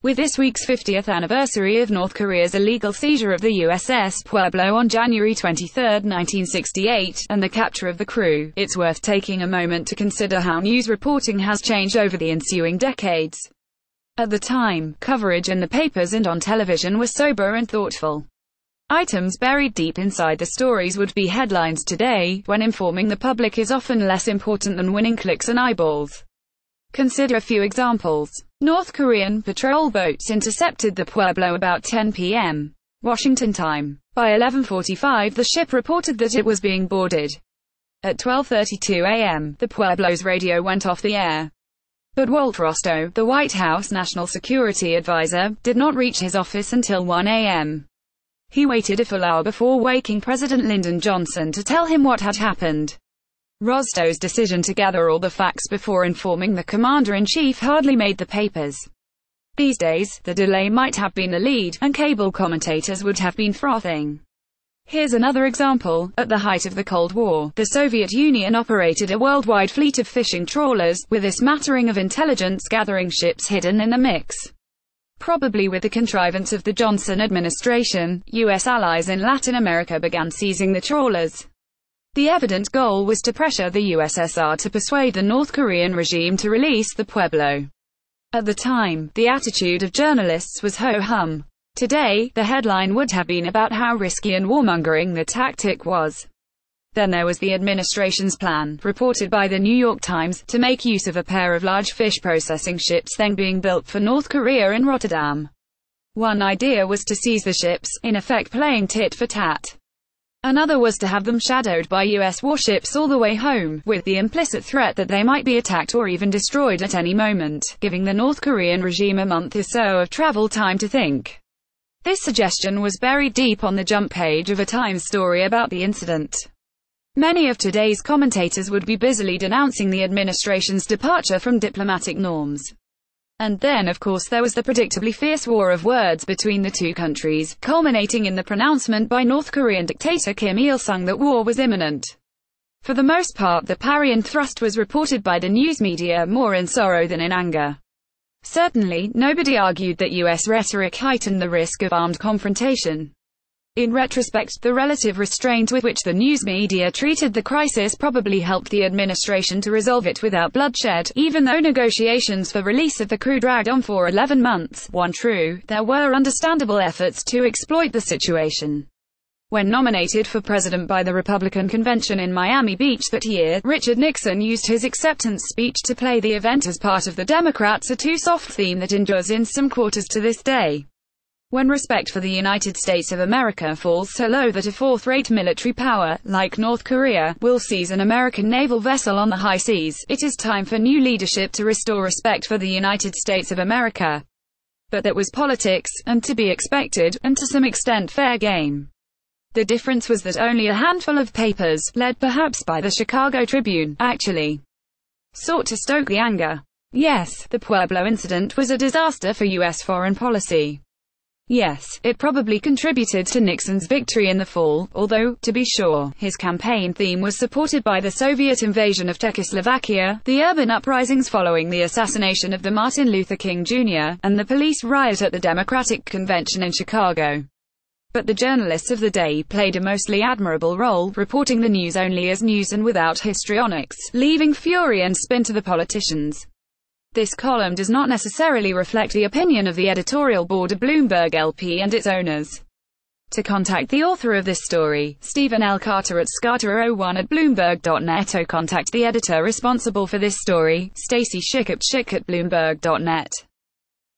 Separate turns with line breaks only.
With this week's 50th anniversary of North Korea's illegal seizure of the USS Pueblo on January 23, 1968, and the capture of the crew, it's worth taking a moment to consider how news reporting has changed over the ensuing decades. At the time, coverage in the papers and on television was sober and thoughtful. Items buried deep inside the stories would be headlines today, when informing the public is often less important than winning clicks and eyeballs. Consider a few examples. North Korean patrol boats intercepted the Pueblo about 10 p.m. Washington time. By 11:45 the ship reported that it was being boarded. At 12:32 a.m., the Pueblo's radio went off the air. But Walt Rostow, the White House National Security Advisor, did not reach his office until 1 a.m. He waited a full hour before waking President Lyndon Johnson to tell him what had happened. Rostow's decision to gather all the facts before informing the commander-in-chief hardly made the papers. These days, the delay might have been the lead, and cable commentators would have been frothing. Here's another example. At the height of the Cold War, the Soviet Union operated a worldwide fleet of fishing trawlers, with a smattering of intelligence-gathering ships hidden in the mix. Probably with the contrivance of the Johnson administration, U.S. allies in Latin America began seizing the trawlers. The evident goal was to pressure the USSR to persuade the North Korean regime to release the Pueblo. At the time, the attitude of journalists was ho-hum. Today, the headline would have been about how risky and warmongering the tactic was. Then there was the administration's plan, reported by the New York Times, to make use of a pair of large fish processing ships then being built for North Korea in Rotterdam. One idea was to seize the ships, in effect playing tit for tat. Another was to have them shadowed by U.S. warships all the way home, with the implicit threat that they might be attacked or even destroyed at any moment, giving the North Korean regime a month or so of travel time to think. This suggestion was buried deep on the jump page of a Times story about the incident. Many of today's commentators would be busily denouncing the administration's departure from diplomatic norms. And then of course there was the predictably fierce war of words between the two countries, culminating in the pronouncement by North Korean dictator Kim Il-sung that war was imminent. For the most part the parry and thrust was reported by the news media more in sorrow than in anger. Certainly, nobody argued that U.S. rhetoric heightened the risk of armed confrontation. In retrospect, the relative restraint with which the news media treated the crisis probably helped the administration to resolve it without bloodshed, even though negotiations for release of the crew dragged on for 11 months. True, there were understandable efforts to exploit the situation. When nominated for president by the Republican convention in Miami Beach that year, Richard Nixon used his acceptance speech to play the event as part of the Democrats' "a too soft" theme that endures in some quarters to this day. When respect for the United States of America falls so low that a fourth-rate military power, like North Korea, will seize an American naval vessel on the high seas, it is time for new leadership to restore respect for the United States of America. But that was politics, and to be expected, and to some extent fair game. The difference was that only a handful of papers, led perhaps by the Chicago Tribune, actually sought to stoke the anger. Yes, the Pueblo incident was a disaster for U.S. foreign policy. Yes, it probably contributed to Nixon's victory in the fall, although, to be sure, his campaign theme was supported by the Soviet invasion of Czechoslovakia, the urban uprisings following the assassination of the Martin Luther King Jr., and the police riot at the Democratic Convention in Chicago. But the journalists of the day played a mostly admirable role, reporting the news only as news and without histrionics, leaving fury and spin to the politicians. This column does not necessarily reflect the opinion of the editorial board of Bloomberg LP and its owners. To contact the author of this story, Stephen L. Carter at scarter01@bloomberg.net, or contact the editor responsible for this story, Stacy Schick at bloomberg.net.